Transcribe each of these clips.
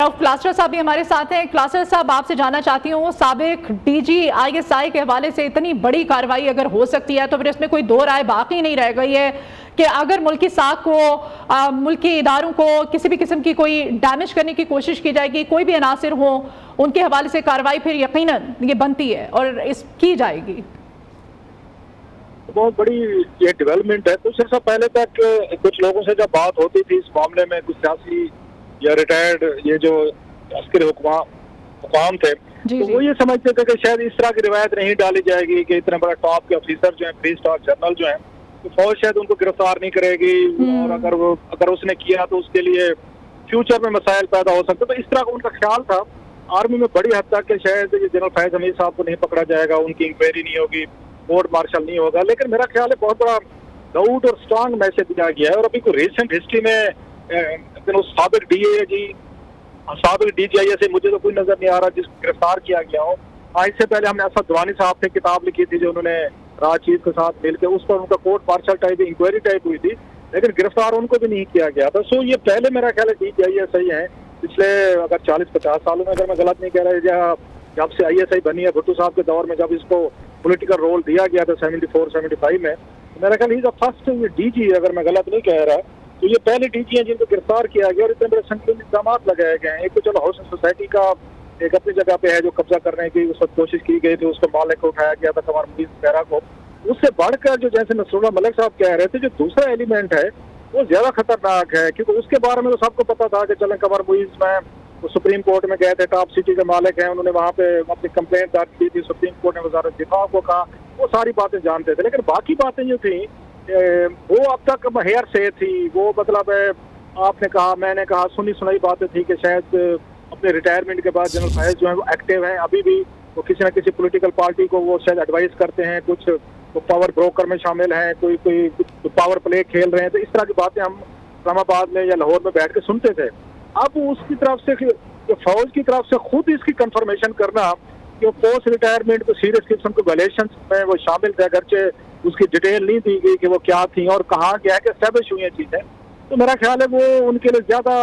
Rauf Clustal साहब भी हमारे साथ हैं। क्लास्टर साहब, आपसे जानना चाहती हूँ, साबिक डीजी आईएसआई के हवाले से इतनी बड़ी कार्रवाई अगर हो सकती है तो फिर इसमें कोई दो राय बाकी नहीं रह गई है कि अगर मुल्की साख को, मुल्की इदारों को किसी भी किस्म की कोई डैमेज करने की कोशिश की जाएगी, कोई भी अनासिर हो उनके हवाले से कार्रवाई फिर यकीनन ये बनती है और इस की जाएगी। बहुत बड़ी ये डेवलपमेंट है। कुछ अर्सा पहले तक कुछ लोगों से जब बात होती थी इस मामले में, कुछ सियासी या रिटायर्ड ये जो अस्करी हुकाम थे, तो वो ये समझते थे कि शायद इस तरह की रिवायत नहीं डाली जाएगी कि इतने बड़ा टॉप के ऑफिसर जो हैं, 3 स्टार जनरल जो हैं, तो फौज शायद उनको गिरफ्तार नहीं करेगी और अगर उसने किया तो उसके लिए फ्यूचर में मसाइल पैदा हो सकते। तो इस तरह का उनका ख्याल था आर्मी में बड़ी हद तक कि शायद जनरल फैज हमीद साहब को नहीं पकड़ा जाएगा, उनकी इंक्वायरी नहीं होगी, कोर्ट मार्शल नहीं होगा। लेकिन मेरा ख्याल है बहुत बड़ा डाउट और स्ट्रांग मैसेज दिया गया है। और अभी कोई रिसेंट हिस्ट्री में साबिक DGI से मुझे तो कोई नजर नहीं आ रहा जिसको गिरफ्तार किया गया हो। इससे पहले हमने असद दवानी साहब से किताब लिखी थी जो उन्होंने राज चीफ के साथ मिलकर, उस पर उनका court martial type inquiry type हुई थी, लेकिन गिरफ्तार उनको भी नहीं किया गया था। सो ये पहले मेरा ख्याल है DGI सही है पिछले अगर 40-50 सालों में, अगर मैं गलत नहीं कह रहा, जब से ISI बनी है भुट्टो साहब के दौर में, जब इसको पॉलिटिकल रोल दिया गया था 74-75 में, मेरा ख्याल इज द फर्स्ट DG, अगर मैं गलत नहीं कह रहा, तो ये पहले DG हैं जिनको गिरफ्तार किया गया और इतने बड़े संकीर्ण इल्जाम लगाए गए हैं। एक तो चलो हाउसिंग सोसाइटी का एक अपनी जगह पे है जो कब्जा करने की उस वक्त कोशिश की गई थी, उसको मालिक को उठाया गया था कमर मुईज वगैरह को। उससे बढ़कर जो जैसे नसरुल्लाह मलिक साहब कह रहे थे, जो दूसरा एलिमेंट है वो ज्यादा खतरनाक है, क्योंकि उसके बारे में तो सबको पता था कि चलें कमर मुईज में वो सुप्रीम कोर्ट में गए थे, टॉप सिटी के मालिक हैं, उन्होंने वहाँ पे अपनी कंप्लेंट दर्ज की थी, सुप्रीम कोर्ट ने वजारत दिफा को कहा, वो सारी बातें जानते थे। लेकिन बाकी बातें जो थी वो अब तक हेयर से थी, वो मतलब आपने कहा मैंने कहा सुनी सुनाई बातें थी कि शायद अपने रिटायरमेंट के बाद जनरल फैज जो है वो एक्टिव हैं, अभी भी वो किसी न किसी पॉलिटिकल पार्टी को वो शायद एडवाइस करते हैं, कुछ तो पावर ब्रोकर में शामिल हैं, कोई पावर प्ले खेल रहे हैं। तो इस तरह की बातें हम इस्लामाबाद में या लाहौर में बैठ के सुनते थे। अब उसकी तरफ से फौज की तरफ से खुद इसकी कंफर्मेशन करना कि पोस्ट रिटायरमेंट को सीरियस किस्म के वैलेशन में वो शामिल थे, अगरचे उसकी डिटेल नहीं दी गई कि वो क्या थी और कहाँ गया कि एस्टेब्लिश हुई है चीजें, तो मेरा ख्याल है वो उनके लिए ज्यादा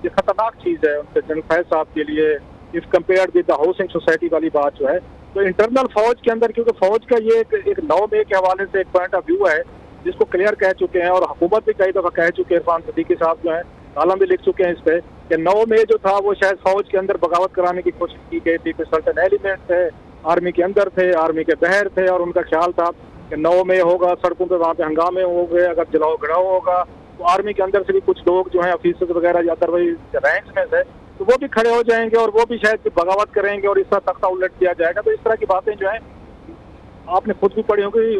खतरनाक चीज है उनके जनरल फैज साहब के लिए if compare with the housing society वाली बात जो है। तो इंटरनल फौज के अंदर, क्योंकि फौज का ये एक 9 मई के हवाले से एक पॉइंट ऑफ व्यू है जिसको क्लियर कह चुके हैं और हुकूमत भी कई दफा कह चुके हैं, इरफान सदीकी साहब जो है कालम भी लिख चुके हैं इस पे कि 9 मई जो था वो शायद फौज के अंदर बगावत कराने की कोशिश की गई थी, कुछ सर्टेन एलिमेंट थे आर्मी के अंदर थे, आर्मी के बहर थे, और उनका ख्याल था कि 9 मई होगा, सड़कों पे वहाँ पे हंगामे होंगे, अगर जलाओ घड़ाओ होगा तो आर्मी के अंदर से भी कुछ लोग जो है ऑफिसर्स वगैरह या अदरवाइज रैंक्स में से, तो वो भी खड़े हो जाएंगे और वो भी शायद बगावत करेंगे और इस तरह तख्ता उलट दिया जाएगा। तो इस तरह की बातें जो है आपने खुद भी पढ़ी होगी,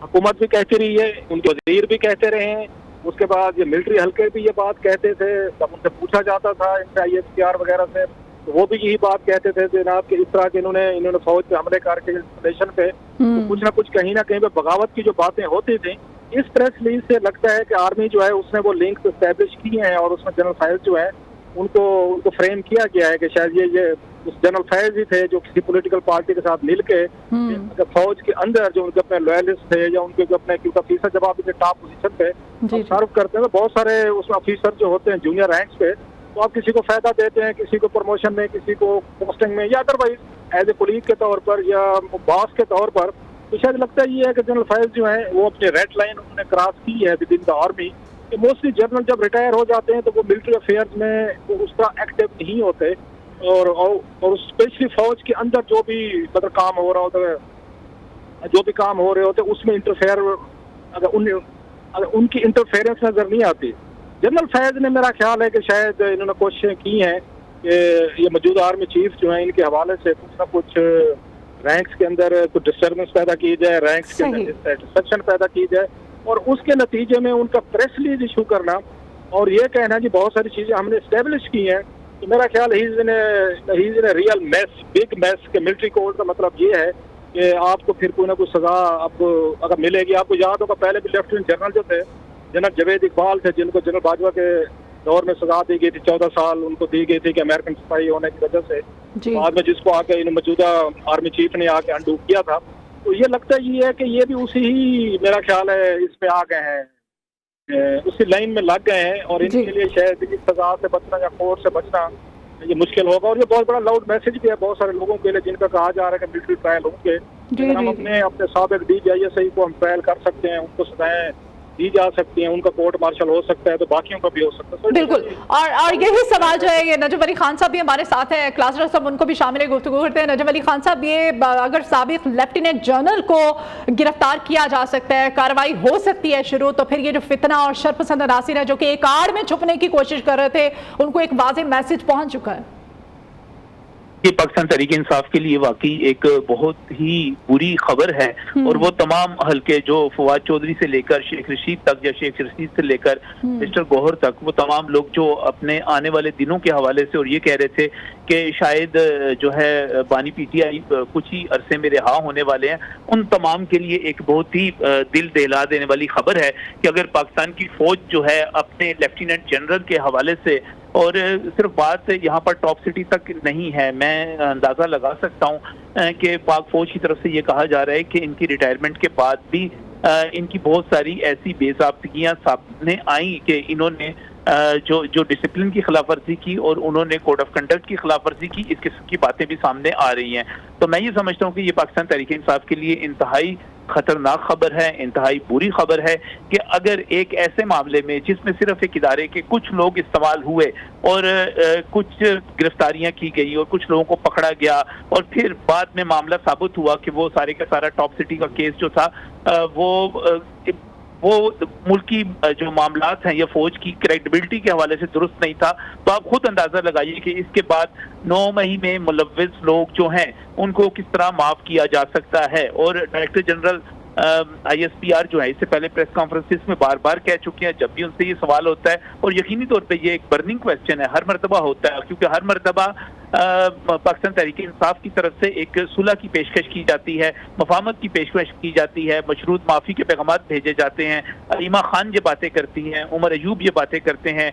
हुकूमत भी कहती रही है, उनके वजीर भी कहते रहे हैं, उसके बाद ये मिलिट्री हल्के भी ये बात कहते थे, जब उनसे पूछा जाता था इनसे ISPR वगैरह से, तो वो भी यही बात कहते थे जनाब कि इस तरह के इन्होंने फौज पे हमले करके स्टेशन पे तो कुछ ना कुछ कहीं ना कहीं पे बगावत की जो बातें होती थी। इस प्रेस रिलीज से लगता है कि आर्मी जो है उसने वो लिंक्स एस्टेब्लिश किए हैं और उसमें जनरल फैज जो है उनको फ्रेम किया गया है कि शायद ये उस जनरल फैज ही थे जो किसी पॉलिटिकल पार्टी के साथ मिलके फौज के अंदर जो उनके अपने लॉयलिस्ट थे या उनके जो अपने, क्योंकि ऑफिसर जब आप टॉप पोजीशन पे सर्व करते हैं तो बहुत सारे उसमें ऑफिसर जो होते हैं जूनियर रैंक्स पे, तो आप किसी को फायदा देते हैं, किसी को प्रमोशन में, किसी को पोस्टिंग में या अदरवाइज एज ए कोलीग के तौर पर या बॉस के तौर पर। तो शायद लगता ही है कि जनरल फैज जो है वो अपनी रेड लाइन उन्होंने क्रॉस की है with in the army. Mostly general जब रिटायर हो जाते हैं तो वो मिलिट्री अफेयर्स में वो उस तरह एक्टिव नहीं होते और स्पेशली फौज के अंदर जो भी मतलब काम हो रहा होता है, जो भी काम हो रहे होते उसमें इंटरफेयर अगर उनकी इंटरफेरेंस नजर नहीं आती। जनरल फैज ने मेरा ख्याल है कि शायद इन्होंने कोशिशें की हैं कि ये मौजूदा आर्मी चीफ जो है इनके हवाले से कुछ ना कुछ रैंक्स के अंदर कुछ डिस्टर्बेंस पैदा की जाए, रैंक्स के अंदर डिस्ट्रक्शन पैदा की जाए और उसके नतीजे में उनका प्रेस रिलीज इशू करना और ये कहना कि बहुत सारी चीजें हमने एस्टेब्लिश की हैं। तो मेरा ख्याल ही is in real mess, big mess के मिलिट्री कोड का मतलब ये है कि आपको फिर कोई ना कोई सजा आपको अगर मिलेगी। आपको याद होगा पहले भी लेफ्टिनेंट जनरल जो थे जनरल जवेद इकबाल थे जिनको जनरल बाजवा के दौर में सजा दी गई थी, 14 साल उनको दी गई थी कि अमेरिकन सिपाही होने की वजह से, बाद में जिसको आके इन मौजूदा आर्मी चीफ ने आके अंडू किया था। तो ये लगता ही है कि ये भी उसी ही मेरा ख्याल है इसमें आ गए हैं, उसी लाइन में लग गए हैं और इनके लिए शायद इस सजा से बचना या कोर्ट से बचना ये मुश्किल होगा। और ये बहुत बड़ा लाउड मैसेज भी है बहुत सारे लोगों के लिए जिनका कहा जा रहा है कि मिलिट्री ट्रायल होंगे। अगर हम अपने साबिक DJISI को हम ट्रायल कर सकते हैं, उनको सजाएं दी जा सकती हैं, उनका कोर्ट मार्शल हो सकता है, तो बाकियों का भी हो सकता है। बिल्कुल। और यही सवाल जो है, ये नजम अली खान साहब भी हमारे साथ हैं, क्लास साहब उनको भी शामिल गुफ्तगू करते हैं। नजम अली खान साहब, ये अगर साबिक लेफ्टिनेंट जनरल को गिरफ्तार किया जा सकता है, कार्रवाई हो सकती है शुरू, तो फिर ये जो फितना और शरपसंद अनासिर है जो कि एक आड़ में छुपने की कोशिश कर रहे थे, उनको एक वाज़ेह मैसेज पहुंच चुका है। ये पाकिस्तान तहरीक इंसाफ के लिए वाकई एक बहुत ही बुरी खबर है। और वो तमाम हल्के जो फवाद चौधरी से लेकर शेख रशीद तक या शेख रशीद से लेकर मिस्टर गौहर तक, वो तमाम लोग जो अपने आने वाले दिनों के हवाले से और ये कह रहे थे कि शायद जो है बानी PTI कुछ ही अरसे में रिहा होने वाले हैं, उन तमाम के लिए एक बहुत ही दिल दहला देने वाली खबर है कि अगर पाकिस्तान की फौज जो है अपने लेफ्टिनेंट जनरल के हवाले से, और सिर्फ बात यहाँ पर टॉप सिटी तक नहीं है, मैं अंदाजा लगा सकता हूँ कि पाक फौज की तरफ से ये कहा जा रहा है कि इनकी रिटायरमेंट के बाद भी इनकी बहुत सारी ऐसी बेज़ाब्तियाँ सामने आई कि इन्होंने जो डिसिप्लिन की खिलाफ वर्जी की और उन्होंने कोड ऑफ कंडक्ट की खिलाफ वर्जी की, इस किस्म की बातें भी सामने आ रही हैं। तो मैं ये समझता हूँ कि ये पाकिस्तान तहरीक इंसाफ के लिए इंतहाई खतरनाक खबर है, इंतहाई बुरी खबर है कि अगर एक ऐसे मामले में जिसमें सिर्फ एक इदारे के कुछ लोग इस्तेमाल हुए और कुछ गिरफ्तारियां की गई और कुछ लोगों को पकड़ा गया और फिर बाद में मामला साबित हुआ कि वो सारे का सारा टॉप सिटी का केस जो था वो मुल्की जो मामलात हैं या फौज की क्रेडिबिलिटी के हवाले से दुरुस्त नहीं था, तो आप खुद अंदाजा लगाइए कि इसके बाद 9 मई में मुलव्विस लोग जो हैं उनको किस तरह माफ किया जा सकता है। और डायरेक्टर जनरल ISPR जो है इससे पहले प्रेस कॉन्फ्रेंसिस में बार बार कह चुके हैं, जब भी उनसे ये सवाल होता है, और यकीनी तौर पे ये एक बर्निंग क्वेश्चन है, हर मरतबा होता है, क्योंकि हर मरतबा पाकिस्तान तहरीक इंसाफ की तरफ से एक सुलह की पेशकश की जाती है, मफाहमत की पेशकश की जाती है, मशरूत माफ़ी के पैगाम भेजे जाते हैं, अलीमा खान ये बातें करती हैं, उमर अयूब ये बातें करते हैं,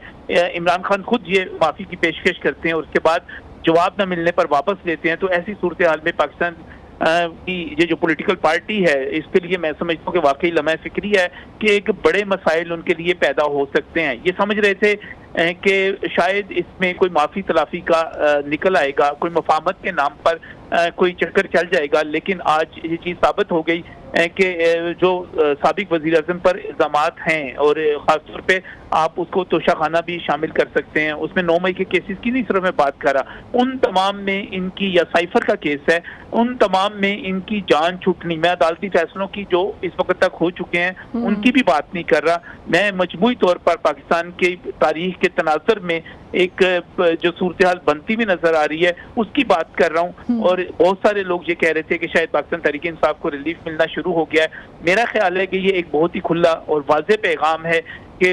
इमरान खान खुद ये माफ़ी की पेशकश करते हैं और उसके बाद जवाब न मिलने पर वापस लेते हैं। तो ऐसी सूरत हाल में पाकिस्तान की ये जो पॉलिटिकल पार्टी है, इसके लिए मैं समझता हूँ कि वाकई लम्हा फिक्री है कि एक बड़े मसाइल उनके लिए पैदा हो सकते हैं। ये समझ रहे थे कि शायद इसमें कोई माफ़ी तलाफी का निकल आएगा, कोई मफाहमत के नाम पर कोई चक्कर चल जाएगा, लेकिन आज ये चीज़ साबित हो गई कि जो साबिक वज़ीर आज़म पर इल्ज़ामात हैं, और ख़ासतौर पे आप उसको तोशाखाना भी शामिल कर सकते हैं, उसमें 9 मई के केसेस की नहीं सिर्फ मैं बात कर रहा, उन तमाम में इनकी, या साइफर का केस है, उन तमाम में इनकी जान छूटनी, मैं अदालती फैसलों की जो इस वक्त तक हो चुके हैं उनकी भी बात नहीं कर रहा, मैं मजमूई तौर पर पाकिस्तान की तारीख के तनाज़ुर में एक जो सूरत हाल बनती हुई नजर आ रही है उसकी बात कर रहा हूँ। और बहुत सारे लोग ये कह रहे थे कि शायद पाकिस्तान तहरीक इंसाफ को रिलीफ मिलना शुरू हो गया है। मेरा ख्याल है कि ये एक बहुत ही खुला और वाज़ेह पैगाम है कि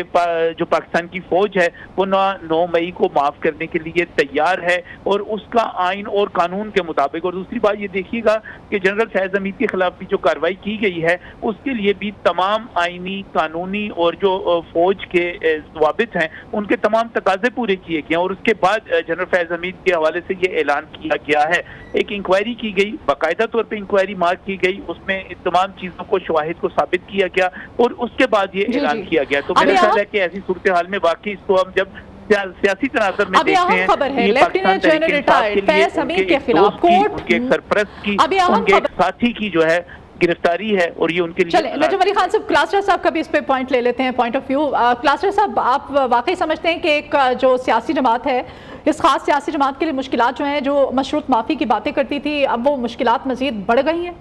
जो पाकिस्तान की फौज है वो 9 मई को माफ करने के लिए तैयार है, और उसका आइन और कानून के मुताबिक। और दूसरी बात ये देखिएगा कि जनरल फैज हमीद के खिलाफ भी जो कार्रवाई की गई है उसके लिए भी तमाम आइनी, कानूनी और जो फौज के ज़वाबित हैं उनके तमाम तकाजे पूरे किए गए, और उसके बाद जनरल फैज हमीद के हवाले से ये ऐलान किया गया है। एक इंक्वायरी की गई, बाकायदा तौर पर इंक्वायरी मार्क की गई, उसमें तमाम चीज़ों को, शवाहिद को साबित किया गया, और उसके बाद ये ऐलान किया गया। तो मेरा ख्याल है कि ऐसी सूरत हाल में वाकई इसको हम जब सियासी तनाज़ुर में देखते हैं, खबर है lieutenant general retired Faiz Hamid के खिलाफ कोर्ट, उनके सरपरस्त की, उनके एक साथी की जो है गिरफ्तारी है, और ये उनके लिए। चले नजम अली खान साहब, क्लास्टर साहब का भी इस पे पॉइंट ले लेते हैं, पॉइंट ऑफ व्यू। क्लास्टर साहब, आप वाकई समझते हैं कि एक जो सियासी जमात है, इस खास सियासी जमात के लिए मुश्किलात जो हैं, जो मशरूत माफ़ी की बातें करती थी, अब वो मुश्किलात मजीद बढ़ गई हैं?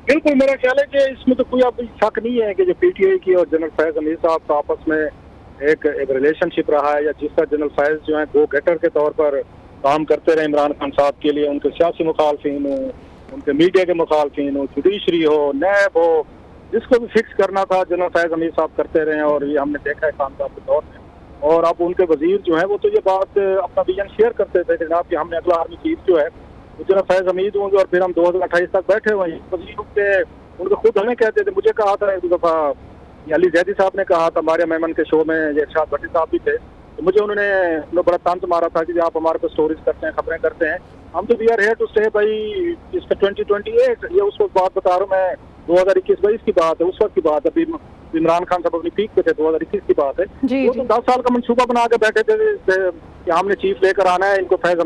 बिल्कुल, मेरा ख्याल है कि इसमें तो कोई अब शक नहीं है कि जो PTI की और जनरल फैज हमीद साहब का आपस में एक रिलेशनशिप रहा है, या जिसका जनरल फैज जो है गो गेटर के तौर पर काम करते रहे इमरान खान साहब के लिए, उनके सियासी मुखालफिन हो, उनके मीडिया के मुखालफिन हो, जुडिशरी हो, नैब हो, जिसको भी फिक्स करना था जनरल फैज हमीद साहब करते रहे, और ये हमने देखा है खान साहब के दौर में। और अब उनके वजीर जो है वो तो ये बात अपना विजन शेयर करते थे जनाब कि हमने अगला आर्मी चीफ जो है जनरल फैज हमीद होंगे, और फिर हम 2028 तक बैठे हुए हैं। वजीरों के उनके खुद हमें कहते थे, मुझे कहा था एक दफ़ा, अली जैदी साहब ने कहा था, मारिया मेमन के शो में ये इरशाद भट्टी साहब भी थे, तो मुझे उन्होंने बड़ा तंज मारा था कि आप हमारे को स्टोरीज करते हैं, खबरें करते हैं, हम तो we are here to stay भाई, इस पे 2028, ये उस वक्त बात बता रहा हूँ मैं, 2021-22 की बात है, उस वक्त की बात है, इमरान खान साहब अपनी पीक पे थे, 2021 की बात है, जी, वो तो 10 साल का मंसूबा बना के बैठे थे कि हमने चीफ लेकर आना है, इनको फैज